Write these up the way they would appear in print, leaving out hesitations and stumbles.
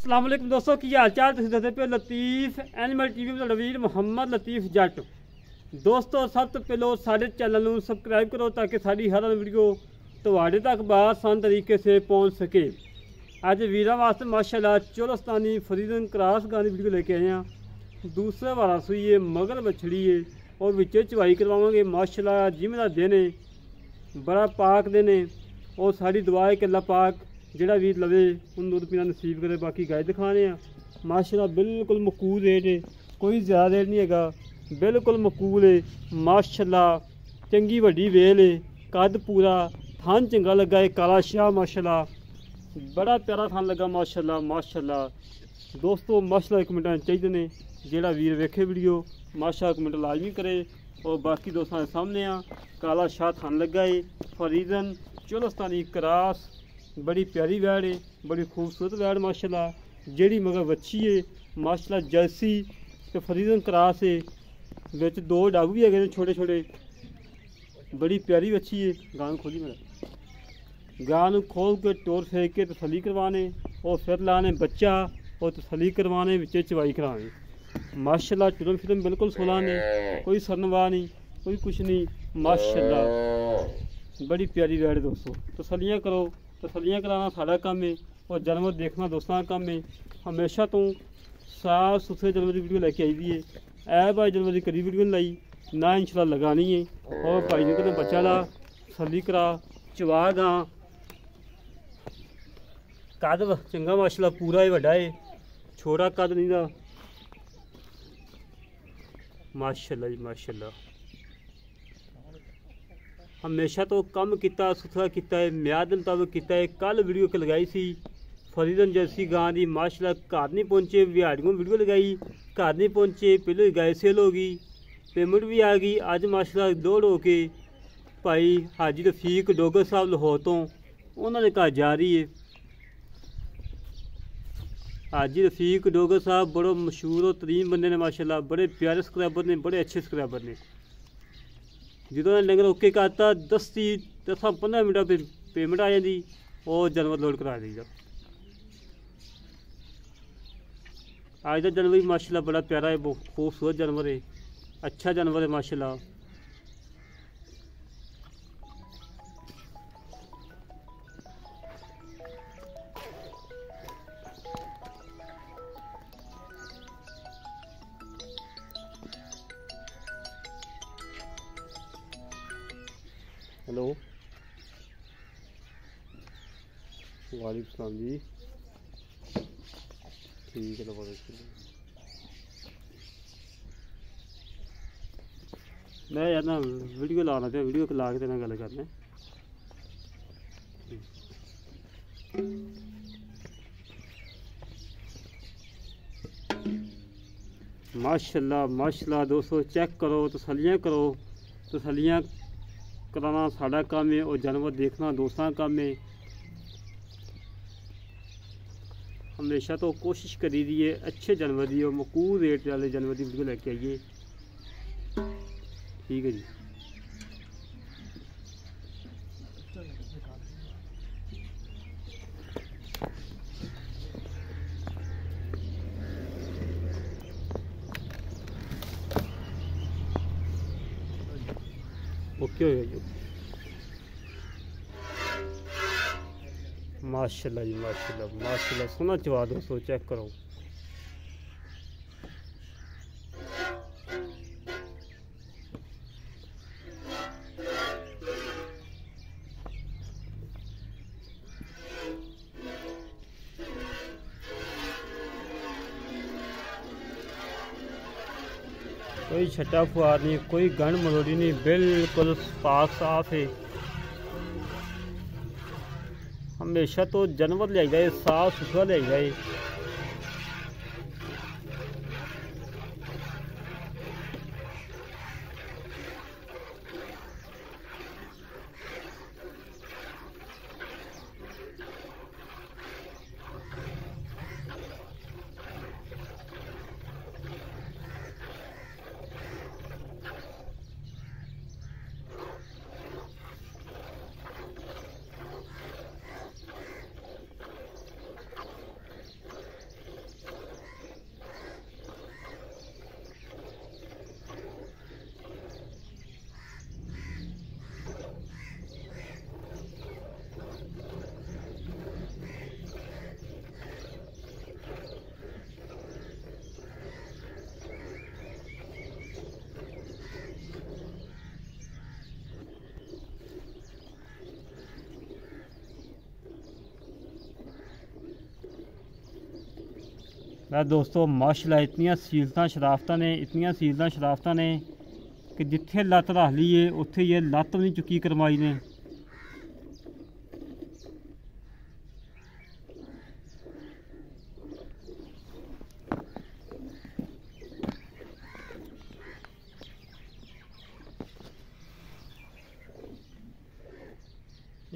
अस्सलाम वालेकुम दोस्तों, की हाल चाल? तुम दसते पे लतीफ एनिमल टीवी में वीर मुहम्मद लतीफ जट। दोस्तों सब तो पहले सारे चैनल में सबसक्राइब करो ताकि साड़ी हर वीडियो ਤੁਹਾਡੇ तक आसान तरीके से पहुँच सके। अज वीर वास्ते माशाल्लाह चोलस्तानी फरीदन क्रॉस गाने वीडियो लेके आए हैं। दूसरा वारा सुई है, मगर बछड़ी है और विच चवाई करवावे। माशाल्लाह जिमें का दिन है, बड़ा पाक दिन है और साड़ी दुआ है कि अल्लाह पाक जेड़ा वीर लवे उन दूध पीना नसीब करे। बाकी गाय दिखाने माशाल्लाह बिल्कुल मकूल रेट है, कोई ज़्यादा रेट नहीं है, बिल्कुल मकूल है। माशाल्लाह चंगी वड्डी वेल है, कद पूरा, थान चंगा लगा है, काला शाह माशाल्लाह बड़ा प्यारा थान लगा माशाल्लाह माशाल्लाह। दोस्तों माशाल्लाह कमेंट चाहिए ने, जेड़ा वीर वेखे वीडियो माशाल्लाह कमेंट लाजमी करे। और बाकी दोस्तों के सामने काला शाह थान लगा है, फरीदन चोलस्तानी क्रॉस, बड़ी प्यारी वैड़ है, बड़ी खूबसूरत वैड़ माशाल्लाह। जेड़ी मगर बच्ची है माशाल्लाह जर्सी तो फरीदन क्रॉस है, बिच दो डब भी है छोटे छोटे, बड़ी प्यारी बच्ची है। गां खोली मेरा, गां खोल के टोर फेंक के तसली करवाने और फिर लाने बच्चा और तसली करवाने, बिच चवाई कराने। माशाल्लाह टुरम फिरम बिल्कुल सोला ने, कोई सरनवा नहीं, कोई कुछ नहीं माशाल्लाह। बड़ी प्यारी वैड़ दोस्तों, तसलियाँ करो, तसलियाँ कराना साड़ा काम है और जानवर देखना दोस्तों का काम है। हमेशा तो साफ सुथरे जानवर की वीडियो लेके आई दी है, ऐ भाई जानवर की करी वीडियो नहीं लाई ना इंशाल्लाह लगानी है। और भाई ने कहते बच्चा ला तसली करा, चवा गां, कद चंगा माशाल्लाह पूरा ही वड्डा है, छोटा कद नहीं दा माशाल्लाह जी माशाल्लाह। हमेशा तो कम किया सुथरा किया है, म्याद मुताबिक किया है। कल वीडियो के लगाई सी फरीदन जर्सी गां की माशाल्लाह, घर नहीं पहुँचे, बिहाड़ियों वीडियो लगाई, घर नहीं पहुँचे, पहले गाय सेल हो गई, पेमेंट भी आ गई। अज माशाल्लाह दौड़ हो के भाई हाजी रफीक डोगर साहब लाहौर तो उन्होंने घर जा रही है। हाजी रफीक डोगर साहब बड़े मशहूर और तरीन बंदे ने माशाल्लाह, बड़े प्यारे स्क्रैबर ने, बड़े अच्छे स्क्रैबर ने। जो लंगर ओके करता 10-15 मिनट पेमेंट आ जाती और जानवर लोड करा दीदा। आज का जानवर भी माशाल्लाह बड़ा प्यारा है, बहुत खूबसूरत जानवर है, अच्छा जानवर है माशाल्लाह। हेलो वालेकुम सलाम जी, ठीक है। मैं यार ना वीडियो लाना पे, वीडियो ला के तेना गल करना। माशाल्लाह माशाल्लाह दोस्तों चेक करो, तसलियाँ करो, तसलियाँ कराना साड़ा काम है और जानवर देखना दोस्तों का काम है। हमेशा तो कोशिश करी दी है अच्छे जानवर की और मकूल रेट वाले जानवर की वीडियो लेके आइए, ठीक है जी। ओके हो गया माशाल्लाह जी माशाल्लाह माशाल्लाह, सोना चवा दोस्तों चेक करो। कोई छट्टा फुहार नहीं, कोई गंढ मरोड़ी नहीं, बिल्कुल पाक साफ है। हमेशा तो जानवर ले जाए साफ सुथरा ले जाए। मैं दोस्तों माशाल्लाह इतनियां सीलतां शराफतां ने, इतनियां सीलतां शराफतां ने कि जिथे लत्त रख लीए उत्थे ये लत्त भी नहीं चुकी करमाई ने।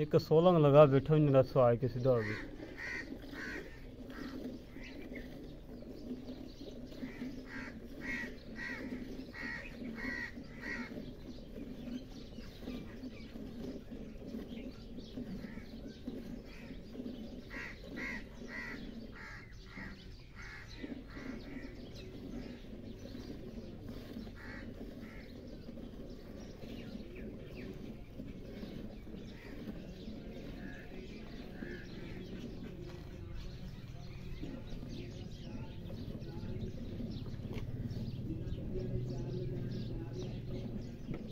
एक सोलंग लगा बैठा भी मेरा सवाल के सीधा हो गया।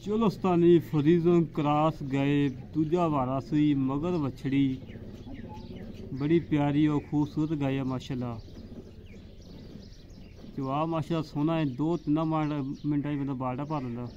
चोलस्तानी फरीजों क्रॉस गए, दूजा वारा सुई मगर बछड़ी बड़ी प्यारी और खूबसूरत गाय है माशाल्लाह। जवाब माशाल्लाह सोना है, 2-3 मिनट ही बंदा बाल्टा भर लेंदा।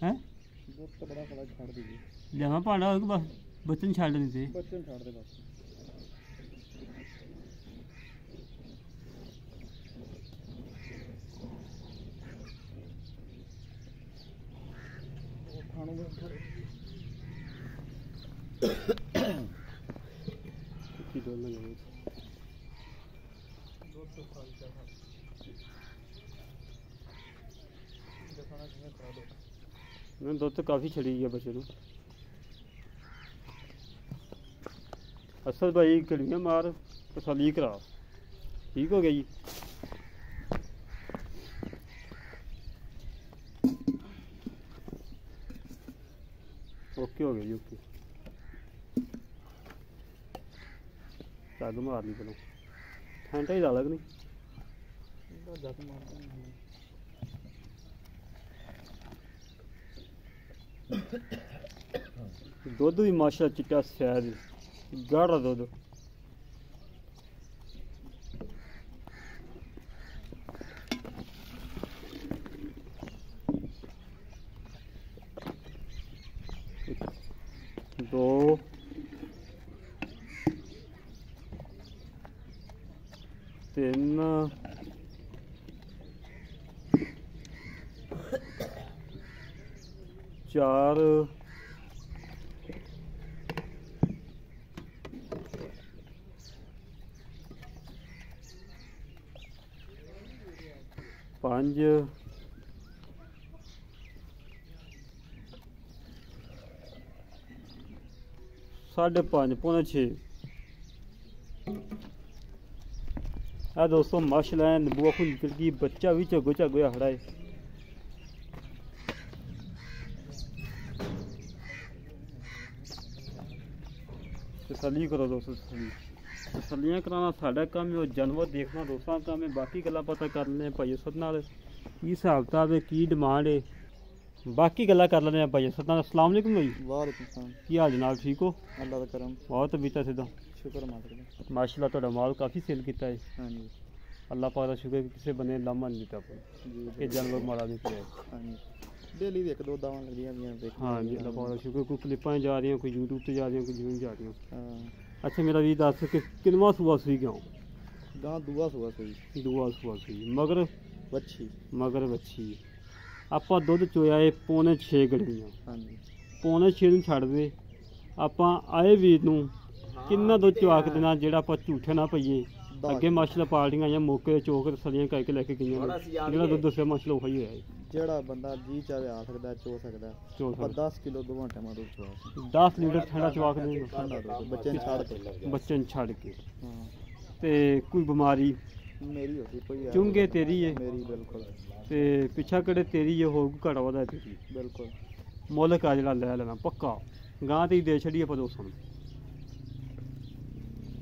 हैं बहुत बड़ा फला छाड़ दीजिए जमा पाड़ा हो बस बच्चन छाड़ नहीं थे बच्चन छाड़ दे बस। मैं दुध तो काफ़ी छड़ी है बच्चे को। असल भाई कड़ियाँ मार तसली करा, ठीक हो गया जी। ओके हो गया जी, ओके। चाग मार ली चलो, ठंडा ही डाला कि नहीं दुध भी माशाल्लाह चिट्टा सफेद गाढ़ा दुध। दो तीन चार पाँच साढ़े पाँच पौने 6। दोस्तों माशाल्लाह नबूआ को निकल गई, बच्चा भी चगो चगोया खड़ा है। तसली करो दोस्तों, तसलियाँ कराना साढ़ा काम है और जानवर देखना दोस्तों का काम है। बाकी गल्लां पता कर लें भाई असद नाल की हिसाब किताब है, की डिमांड है, बाकी गल्लां कर लें भाई असद नाल। अस्सलाम वालेकुम भाई। वालेकुम सलाम, की हाल जनाब, ठीक हो? अल्लाह दा करम, बहुत तबीयत सीधा शुक्र माशाल्लाह। तुहाडा माल काफ़ी सेल किया है। हाँ जी, अल्लाह पाक दा शुक्र किसी बने लामा नहीं दिता कि जानवर मारा नहीं पिया। हाँ जी, डेली एक दो दावां लगियां हुई। हाँ जी, अल्लाह पाक दा शुक्र। कोई क्लिपां जा रही हैं, कोई यूट्यूब पर जा रही हैं, कोई जिम्मे जा रही हैं। अच्छा मेरा भी दस कि किनवा सूआ सूई गाँव गाँ दूआ सूआ सूई मगर बच्छी ਆਪਾਂ ਦੁੱਧ ਚੋਇਆ ਏ ਪੌਣੇ 6 ਗੜਵੀਆਂ। ਹਾਂਜੀ, ਪੌਣੇ 6 ਨੂੰ ਛੱਡ ਦੇ ਆਪਾਂ ਆਏ ਵੀਰ ਨੂੰ ਕਿੰਨਾ ਦੁੱਧ ਚਵਾ ਕੇ ਦੇਣਾ ਜਿਹੜਾ ਆਪਾਂ ਝੂਠੇ ਨਾ ਪਈਏ। ਅੱਗੇ ਮਾਸ਼ਾਅੱਲਾ ਪਾਰਟੀਆਂ ਆਈਆਂ ਮੌਕੇ ਚੋਕ ਤਸਲੀਆਂ ਕਰਕੇ ਲੈ ਕੇ ਗਈਆਂ ਨੇ ਜਿਹੜਾ ਦੁੱਧ ਦੱਸਿਆ ਮਾਸ਼ਾਅੱਲਾ ਉਹੀ ਹੋਇਆ ਜਿਹੜਾ ਬੰਦਾ ਜੀ ਚਾਹੇ ਆ ਸਕਦਾ ਚੋ ਸਕਦਾ ਆਪਾਂ 10 ਕਿਲੋ 2 ਘੰਟੇ ਮਾ ਦੁੱਧ ਚਵਾ 10 ਲੀਟਰ ਠੰਡਾ ਚਵਾ ਕੇ ਦੇ ਠੰਡਾ ਦੁੱਧ ਬੱਚੇ ਨੂੰ ਛੱਡ ਕੇ ਹਾਂ ਤੇ ਕੋਈ ਬਿਮਾਰੀ ਮੇਰੀ ਹੋਈ ਕੋਈ ਚੁੰਗੇ ਤੇਰੀ ਹੈ ਮੇਰੀ ਬਿਲਕੁਲ ਤੇ ਪਿੱਛਾ ਕਿਹੜੇ ਤੇਰੀ ਹੈ ਹੋ ਘੜਾ ਵਧਾ ਤੇਰੀ ਬਿਲਕੁਲ ਮੁੱਲ ਆ ਜਿਹੜਾ ਲੈ ਲੈਣਾ ਪੱਕਾ ਗਾਂ ਤੇ ਦੇ ਛੜੀ ਆਪਾਂ 200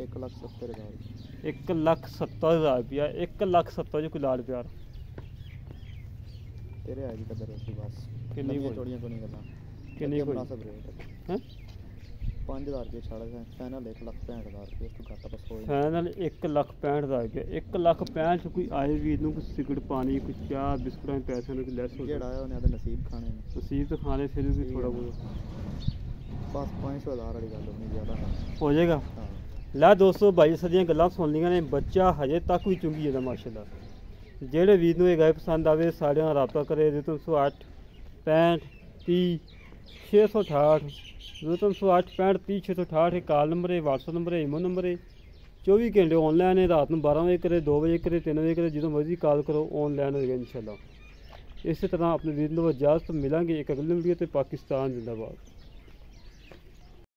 1,70,000 1,70,000 ਰੁਪਇਆ 1,70,000 ਜੋ ਕੋਈ ਲਾੜ ਪਿਆਰ ਤੇਰੇ ਆ ਜੀ ਕਦਰ ਸੀ ਬਸ ਕਿੰਨੀ ਥੋੜੀਆਂ ਕੋਈ ਗੱਲਾਂ ਕਿੰਨੀ ਕੋਈ ਮੁਨਾਸਬ ਰੇਟ ਹੈ 5000 ਰੁਪਏ ਛੱਡ ਗਿਆ ਫਾਈਨਲ 1,65,000 ਰੁਪਏ ਇਸ ਤੋਂ ਘੱਟ ਬਸ ਹੋਏ ਫਾਈਨਲ 1,65,000 ਰੁਪਏ 1,65,000 ਚ ਕੋਈ ਆਏ ਵੀ ਨੂੰ ਕੋਈ ਸਿਗਰਟ ਪਾਣੀ ਕੋਈ ਚਾਹ ਬਿਸਕੁਟਾਂ ਦੇ ਪੈਸੇ ਨੂੰ ਕੋਈ ਲੈਸ ਹੋ ਜਿਹੜਾ ਆਇਆ ਉਹਨੇ ਆਦੇ ਨਸੀਬ ਖਾਣੇ ਨੇ ਨਸੀਬ ਤਾਂ ਖਾਣੇ ਫਿਰ ਵੀ ਥੋੜਾ ਬਹੁਤ ਬਸ 500,000 ਵਾਲੀ ਗੱਲ ਨਹੀਂ ਜ਼ਿਆਦਾ ਹੋ ਜਾਏਗਾ ਲੈ ਦੋਸਤੋ ਬਾਈ ਸਦੀਆਂ ਗੱਲਾਂ ਸੁਣ ਲਈਆਂ ਨੇ ਬੱਚਾ ਹਜੇ ਤੱਕ ਵੀ ਚੁੰਗੀ ਜਾਂਦਾ ਮਾਸ਼ਾਅੱਲਾ ਜਿਹੜੇ ਵੀਰ ਨੂੰ ਇਹ ਗਾਇ ਪਸੰਦ ਆਵੇ ਸਾਡੇ ਨਾਲ ਰਾਬਤਾ ਕਰੇ 0308 65 30 668 0308 65 30 668 ਇਹ ਕਾਲ ਨੰਬਰ ਹੈ WhatsApp ਨੰਬਰ ਹੈ ਈਮੋ ਨੰਬਰ ਹੈ 24 ਘੰਟੇ ਆਨਲਾਈਨ ਹੈ ਰਾਤ ਨੂੰ 12 ਵਜੇ ਕਰੇ 2 ਵਜੇ ਕਰੇ 3 ਵਜੇ ਕਰੇ ਜਦੋਂ ਮਰਜ਼ੀ ਕਾਲ ਕਰੋ ਆਨਲਾਈਨ ਹੋਏਗਾ ਇਨਸ਼ਾਅੱਲਾ ਇਸੇ ਤਰ੍ਹਾਂ ਆਪਣੇ ਵੀਰ ਨੂੰ ਇਜਾਜ਼ਤ ਮਿਲਾਂਗੇ ਇੱਕ ਅਗਲੀ ਵੀਡੀਓ ਤੇ ਪਾਕਿਸਤਾਨ ਜ਼ਿੰਦਾਬਾਦ।